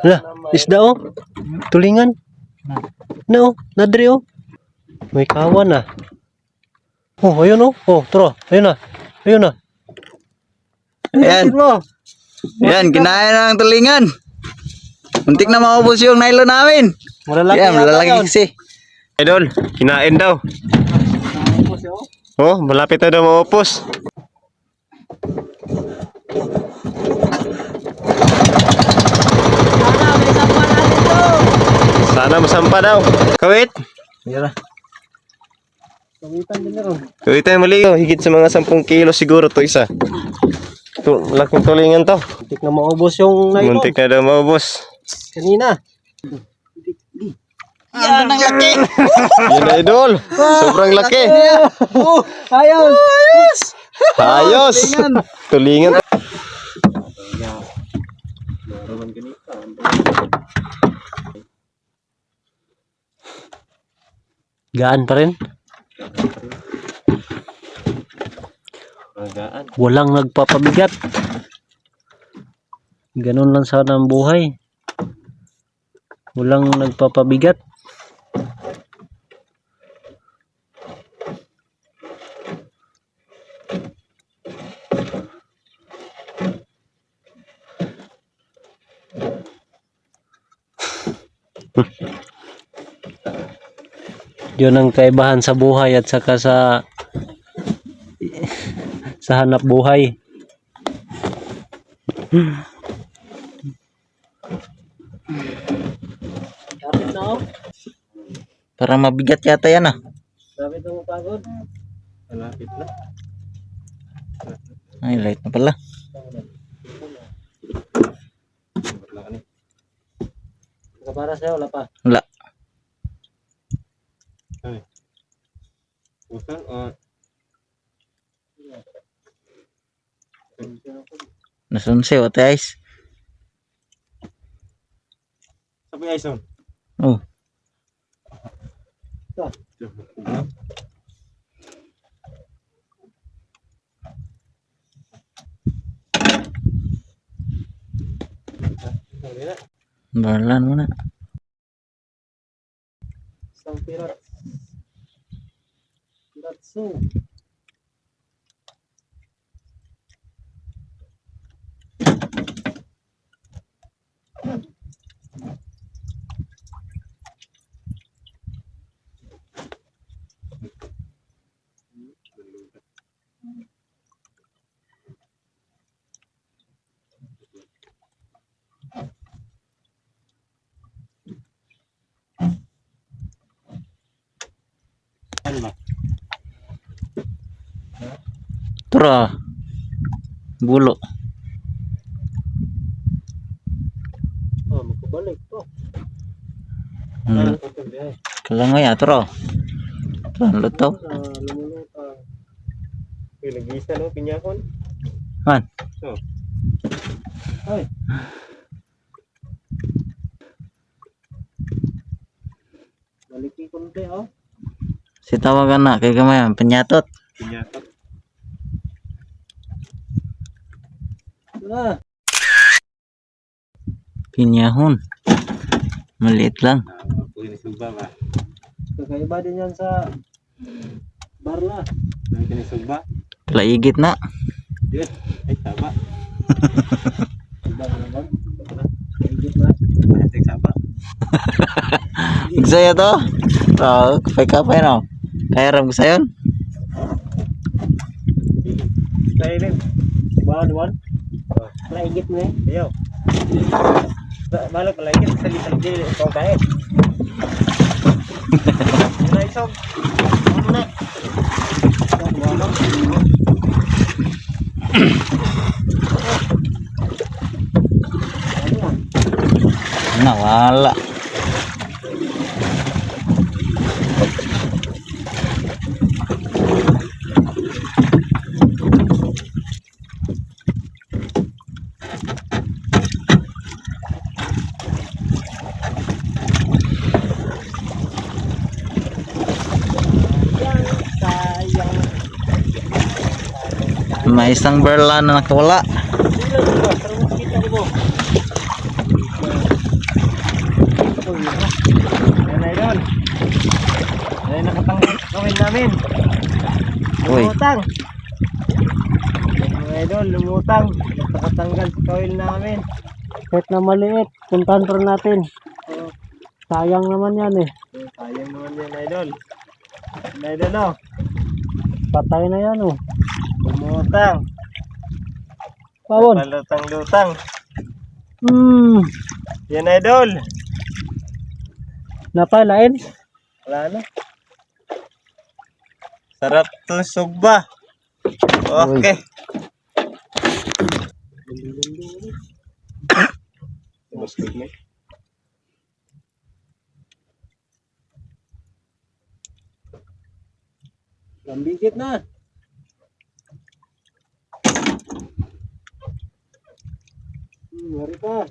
Lah, isda oh. Tulingan. No, nadri oh. May kawan ah. Oh, ayun oh. Oh, tro. Ayun na. Ayun na. Ayan. Mo. Ayan, kinain ng tulingan. Muntik na maubos yung nylon namin. Malalaki Ayan, yata malalaki yun. kasi. Idol, kinain daw. Oh, malapit na daw maupos. Sana masampa daw. Kawit. Yara. Kawitan mali oh. Higit sa mga 10 kilo siguro to isa. Laking tulingan to. Muntik na maubos yung nylon. Muntik na daw maubos. Kanina. Yan ang laki. Yun na idol. Sobrang laki. Ayos. Ayos. Tulingan. Gaan pa rin. Walang nagpapabigat. Ganun lang sana ang buhay. Walang nagpapabigat. Yun ang kaibahan sa buhay at saka sa hanap buhay. Para mabigat yata yan ah. Lapit na mo pagod. Malapit na. Ay, light na pala. Para sa'yo, wala pa. Wala. Ay. Usang o... Nasunsi o guys. Sabi ay son. Oh. Balan mo na. Isang pirat. Piratso. Tura. Bulo. Oh, magkabalik to. Kalangoy ah, tura. Tura, luto. Lumulutang. Pinag-isa no, pinyakon. Man. Oh. Ay. Maliki konti oh. Si tawagan na kay gamay penyatot. Pinyatot. Ah. Pinyahon. Maliit lang. Pwede sugba ba? Kakaiba din yan sa barla. Nang kinisugba. Palaigit na. Yes. Ay, tama. Sugba na naman. Kaigit na. Ay, tama. Saya to. Oh, kapay no. Kaya ram ko sayon. Tayo rin. Buwan. Palaigit na eh. Ayaw. Balo palaigit. Sali-sali ito tayo. Muna isog. Muna. Nawala. May isang berlan na nakawala. Yan idol. Yan nakatanggal kawin namin. Uy. Lumutang. Mga idol, lumutang. Nakatanggal sa kawin namin. Kahit na maliit, puntahan pa rin natin. Sayang naman yan eh. Sayang naman yan idol. Yan idol oh. Patay na yan oh. Lumutang. Pawon. Lutang-lutang. Yan idol. Napalain? Wala na. Sarap to sugba. Okay. Lambigit na. Mari pa.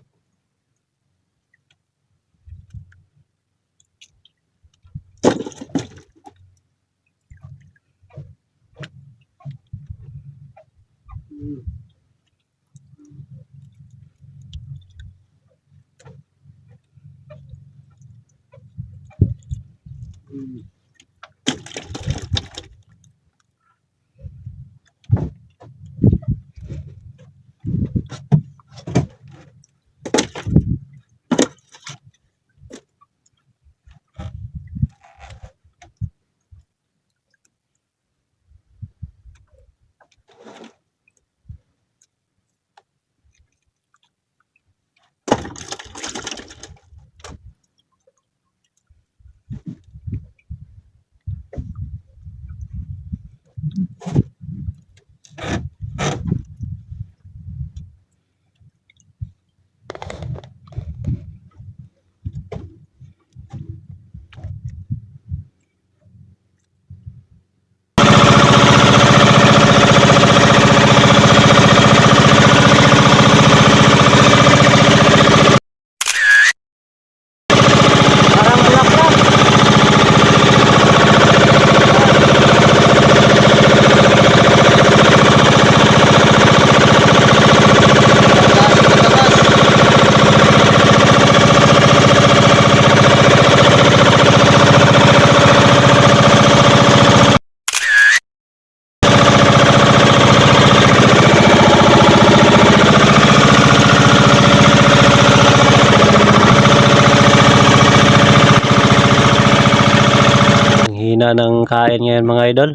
Hina ng kain ngayon mga idol.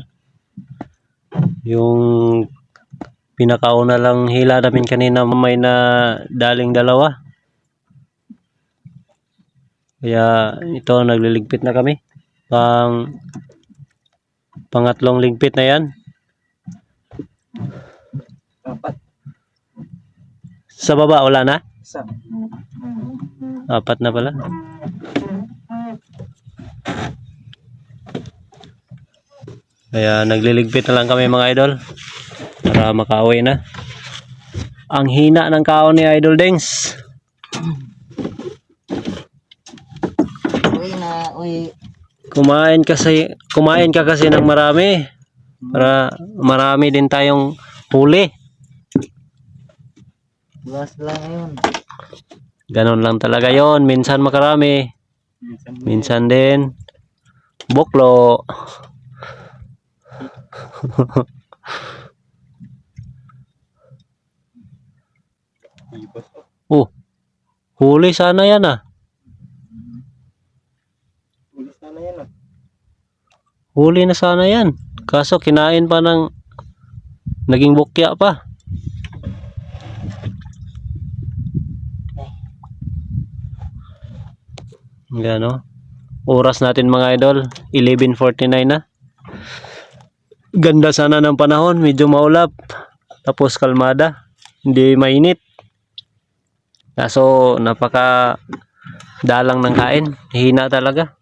Yung pinakauna lang hila namin kanina may na daling dalawa. Kaya ito nagliligpit na kami. Pangatlong ligpit na yan. Sa baba wala na? Apat na pala. Kaya nagliligpit na lang kami mga idol para makauwi na. Ang hina ng kaon ni Idol Dengs. Uy. Kumain ka kasi ng marami para marami din tayong huli. Buwas lang yun. Ganon lang talaga yon. Minsan makarami. Minsan din buklo. Oh, huli sana yan ah. Huli na sana yan. Kaso kinain pa ng naging bukya pa. Yan o. Oras natin mga idol, 11:49 na. Ganda sana ng panahon, medyo maulap. Tapos kalmada, hindi mainit. Kaso napaka dalang ng kain, hina talaga.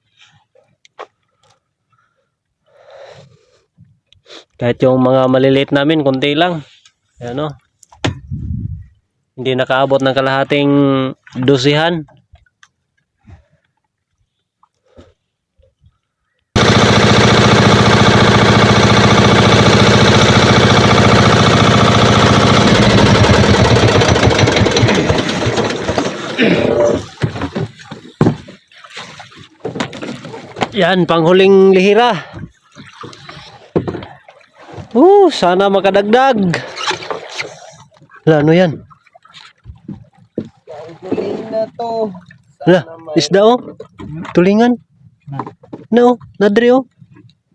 Kahit yung mga maliliit namin, konti lang. Ayan o. Hindi nakaabot ng kalahating dosihan. Yan, panghuling lihira. Sana makadagdag. Wala, ano yan? Tulingan na to. Wala, isda oh. Tulingan. No, nadri oh.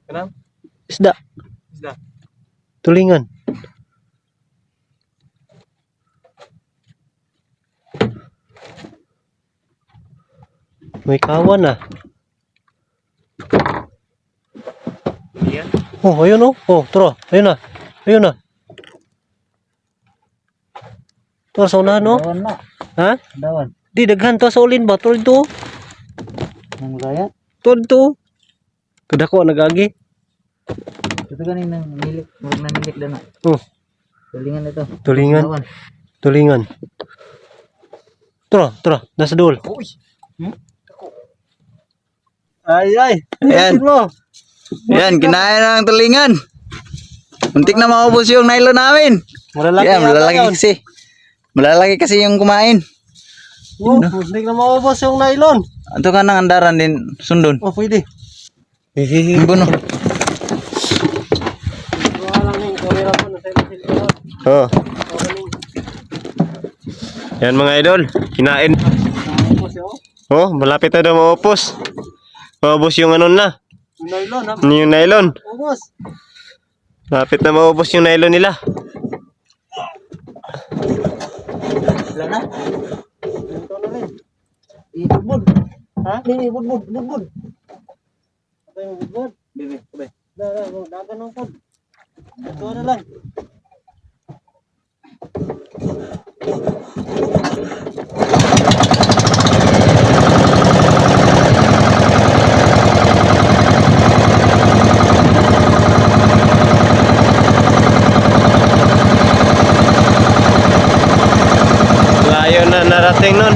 Kanang? Isda. Isda. Tulingan. May kawan ah. Yan. Oh, ayun oh. Oh, tara. Ayun na. Ayun na. Tara sa unahan oh. Dawan na. Ha? Dawan. Di, daghan to sa ulin ba? Tulad to. Ang gaya. Tulad to. Kadako, nagagi. Ito ganing nang nilik. Huwag na nilik na. Oh, Tulingan ito. tulingan. Dawan. Tulingan. Tara, tara. Nasa dool. Uy. Ay, ay. Ayan. Mo. Yan, kinain ng tulingan. Muntik na maubos yung nylon namin. Malalaki Yan, yata malalaki yun. kasi. Malalaki kasi yung kumain. Oh, hindi na maubos yung nylon. Ito ka ng andaran din, sundon. Oh, pwede. Buno. Oh. Yan mga idol, kinain. Oh, malapit na daw maupos. Maubos yung ano na. Nylon, ha? Yung nylon. Ubos. Malapit na maubos yung nylon nila. Wala na. Ibudbud. Ha? Hindi, ibudbud. Ibudbud. Ito yung budbud. Bibi, bibi. Dagan ng pod. Ito na lang. Layo na narating nun.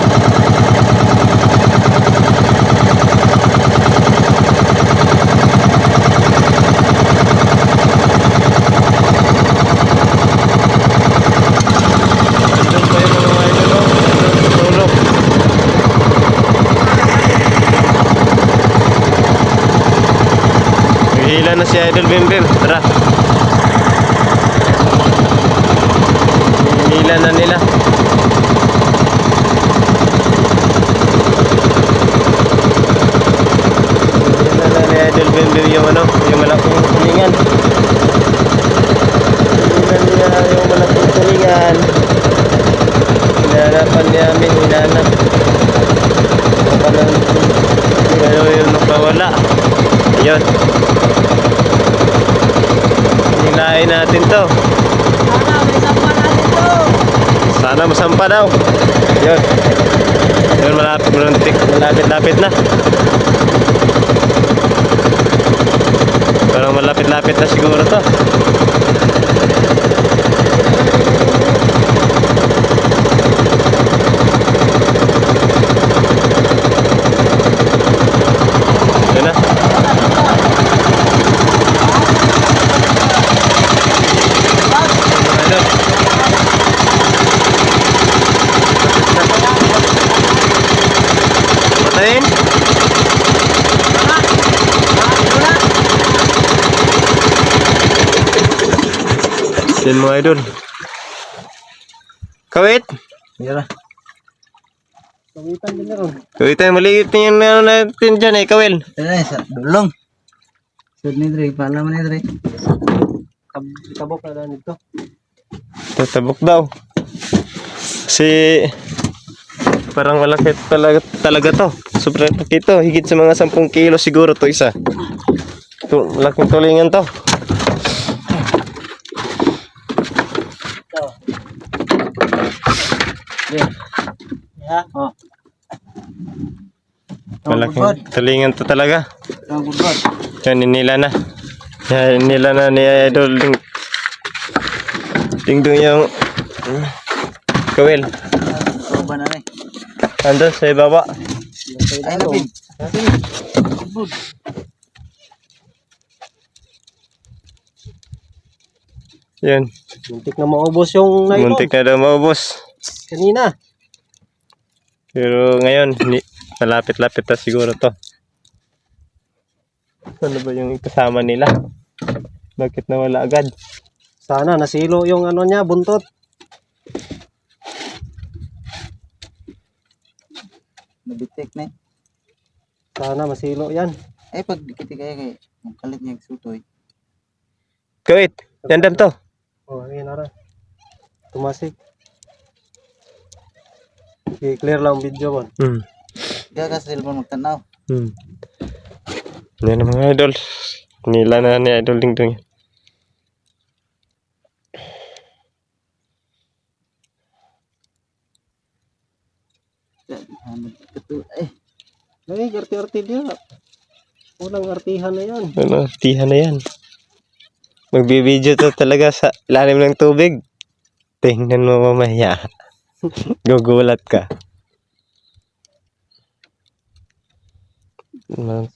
Hila na si Idol Bimbim. Tara. Hila na nila. Hila na ni Idol Bimbim yung ano, yung malaking tulingan. Hila niya yung malaking tulingan. Hinahanapan namin, hinahanap. Parang yung nakawala. Ayun. Hilahin natin to. Sana masampa daw. Yun. Yun, malapit na. Parang malapit na siguro to. Yun na. Patayin. Yan mga idol. Kawit. Yara. Kawitan din na ron. Kawitan, maliit na yung ano natin dyan Kawil. Ito na sa dulong. Sud ni Dre, pala man ni Dre. Tabok na lang ito. Tatabok daw. Kasi parang malaki talaga to. Sobrang laki to. Higit sa mga 10 kilo siguro to isa. Ito, malaking tulingan to. Yeah. Oh. Malaking tulingan to talaga. Ang gudbad. Yan, inila na. Yan, inila na ni Idol Dingdong yung Kawil. Ba na ni. Andun sa ibaba. Ay lapid. Yan. Muntik na maubos yung nylon. Muntik na daw maubos. Kanina. Pero ngayon, malapit-lapit na siguro to. Ano ba yung kasama nila? Bakit nawala agad? Sana nasilo yung ano niya, buntot. Nabitik na. Sana masilo yan. Eh, pag dikit kaya kay ang kalit niya sutoy. Kawit, yandam to. Oh, ayun na rin. Tumasik. I-clear lang ang video mo. Kaya ka sa cellphone magtanaw. Yan ang mga idol. Nila na ni Idol Dingdong yan. Eh, Ay, arti-arti dia. Walang artihan na yan. Ano, tihan na yan. Magbibideo to talaga sa ilalim ng tubig. Tingnan mo mamaya. Gugulat ka.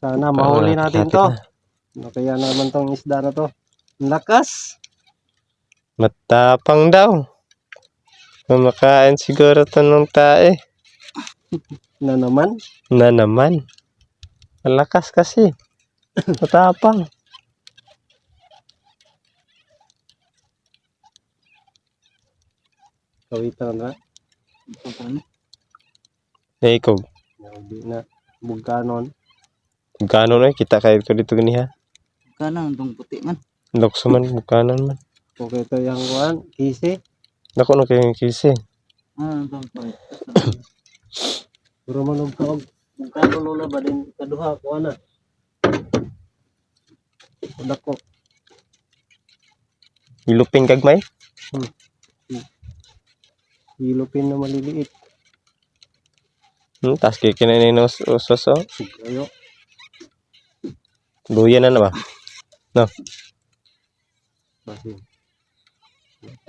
Sana mahuli natin to. Na. Kaya naman tong isda na to. Ang lakas. Matapang daw. Kumakain siguro to ng tae. Na naman. Na naman. Malakas kasi. Matapang. Kawitan na. ito pa na. Eh, ikaw. Hindi na. Bugkanon. Bukano na, kita kayo ko dito ganiha. Kana ang puti man. Lokso man, bukano man. Okay to yung kuhan. Kisi. Naku, no kayo yung kisi. Ah, ang pa. Puro manog ka. Bugkanon na ba din kaduha kuhan na. Udak ko. Ilupin kagmay. Hilupin na maliliit. Tas kikinainin usos oh. Ayo. Luya na ba? No. Kasi.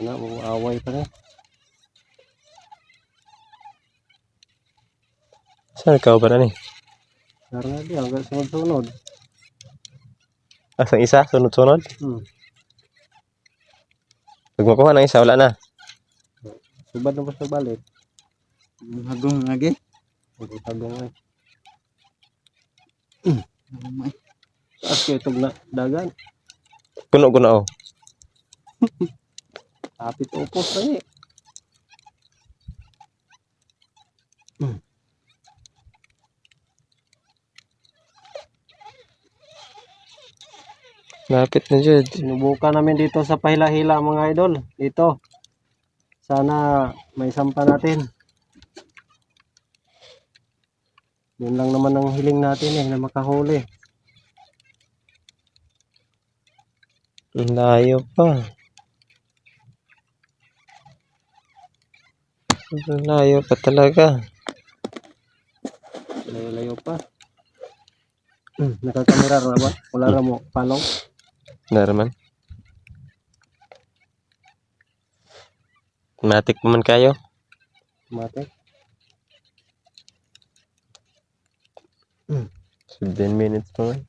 Ano, away pa na. Saan ikaw ba na ni? Karena dia agak sunod-sunod. Asang isa, sunod-sunod. Pag makuha ng isa, wala na. Subad na basta balik. Hagong lagi. Tagong ay. May Taas kayo itong dagan. Puno ko na oh. Tapit upos na eh. Lapit na dyan. Sinubukan namin dito sa pahila-hila mga idol. Dito. Sana may sampa natin. Yun lang naman ang hiling natin eh, na makahuli. Ang layo pa. Ang layo pa talaga. Layo-layo pa. Nakakamera na ba? Wala na mo palong. Naraman. Matik pa man kayo. Mate. 10 minutes pa man.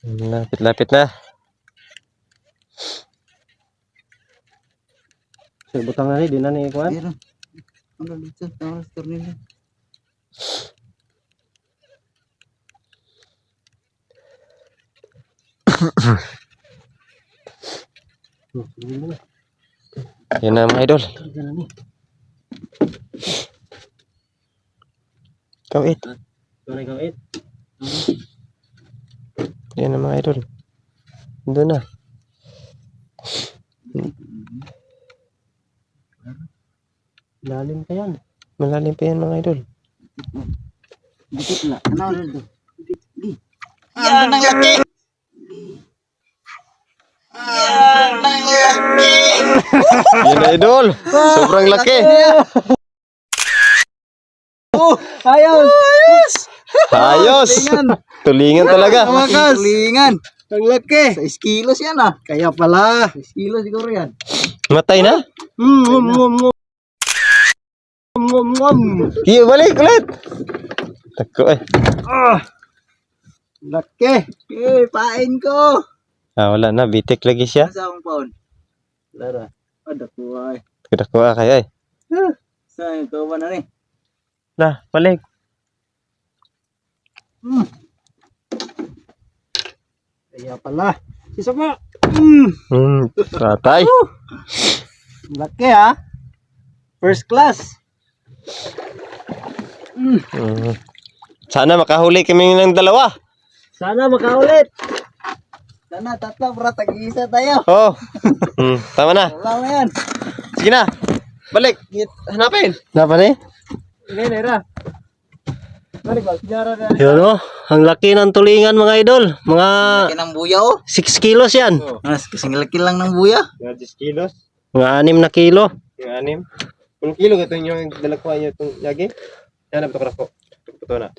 Lapit-lapit na. So, butang na rin, di na ni Kuan. pero ano dito sa tornilyo. Yan na mga idol. Kawit. Tunay kang it. Yan na mga idol. Doon na. Lalim ka yan. Malalim pa yan mga idol. Dikit na. Ano rin to? Di. Yan ang laki. Yan na idol. Sobrang laki. Ayos! Ayos. Tulingan talaga. Wakas. Tulingan. Ang laki. 6 kilos yan ah. Kaya pala. 6 kilos siguro yan. Matay na. Iyo, balik ulit. Tako eh. Laki. Eh, pain ko. Wala na. Bitik lagi siya. Asa akong paon? Lara. Ada ko ay. Kada kuha kayo eh. Saan ito ba na rin? Na, balik. Kaya pala. Isa pa. Patay. Laki ha. First class. Sana makahuli kami ng dalawa. Sana makaulit. Sana, tatlo, bro. Tag-iisa tayo. Oh. Tama na. Wala na yan. Sige na. Balik. Hanapin. Dapat eh? Hindi, Nera. Balik ba? Sinyara na. Yun o. Ang laki ng tulingan mga idol. Mga Laki ng buya, oh. 6 kilos yan. Kasing laki lang ng buya. Mga 10 kilos. Mga 6 na kilo. Mga 6. 1 kilo ito yung dalakwa nyo itong yagi. Yan ang ko. Ito na.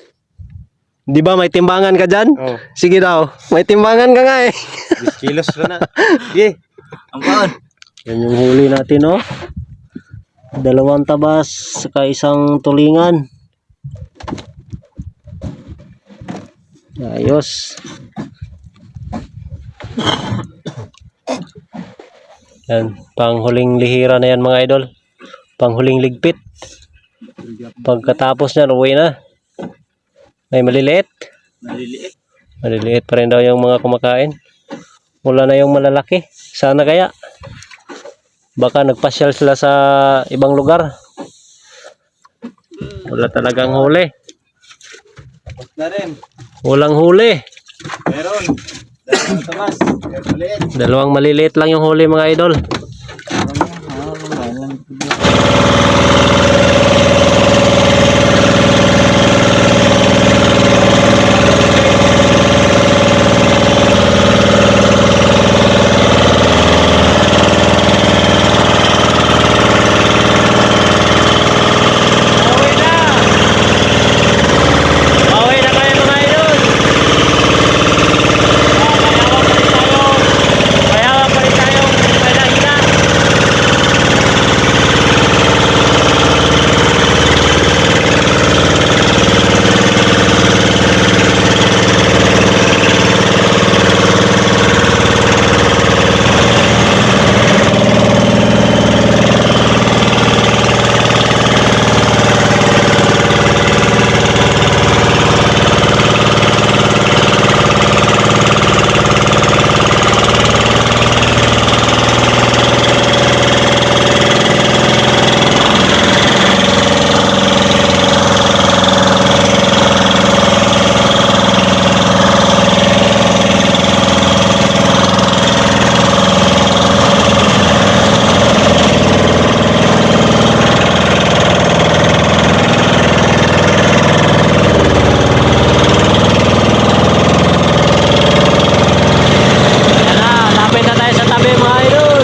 Di ba may timbangan ka dyan? Oh. Sige daw. May timbangan ka nga eh. 10 kilos na na. Sige. Ang paon. Yan yung huli natin oh. 2 tabas saka 1 tulingan. Ayos. Yan, panghuling lihira na yan mga idol. Panghuling ligpit. Pagkatapos niyan, uwi na. May maliliit. Maliliit. Maliliit pa rin daw yung mga kumakain. Wala na yung malalaki. Sana kaya. Baka nagpasyal sila sa ibang lugar. Wala talagang huli. Tapos na rin. Walang huli. Meron. Dalawang tabas. Maliit. 2 maliliit lang yung huli mga idol. Pauwi na kayo mga idol. Mayawa pa rin tayo. Hina. Yan na, lapit na tayo sa tabi mga idol.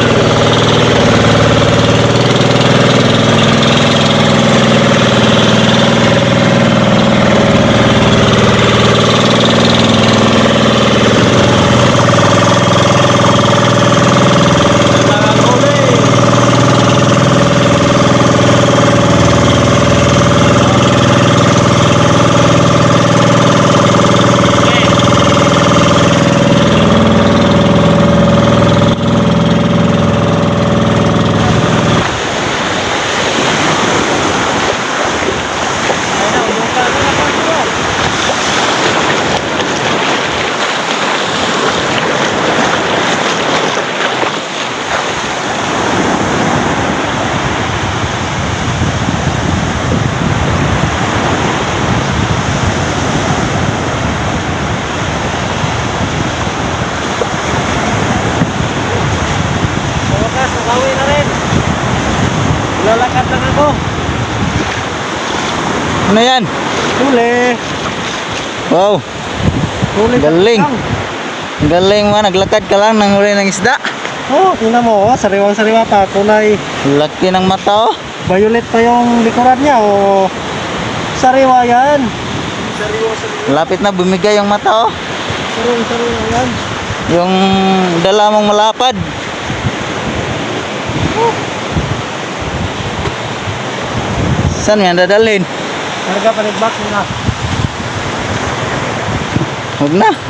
Talagang huli. Sa wakas, uwi na rin. Lalakad lang ako. Ano yan? Huli. Wow. Huli ka Galing. lang. Galing mo. Naglakad ka lang ng huli ng isda. Oh, tingnan mo, oh, sariwang-sariwa pa. Kulay Laki ng mata, oh. violet pa yung likuran niya. Oh, sariwa yan. Lapit na bumigay yung mata, oh. Sariwang-sariwa yan. Yung dala mong malapad. Saan yan dadalhin? Karga pa box mo na. Huwag na.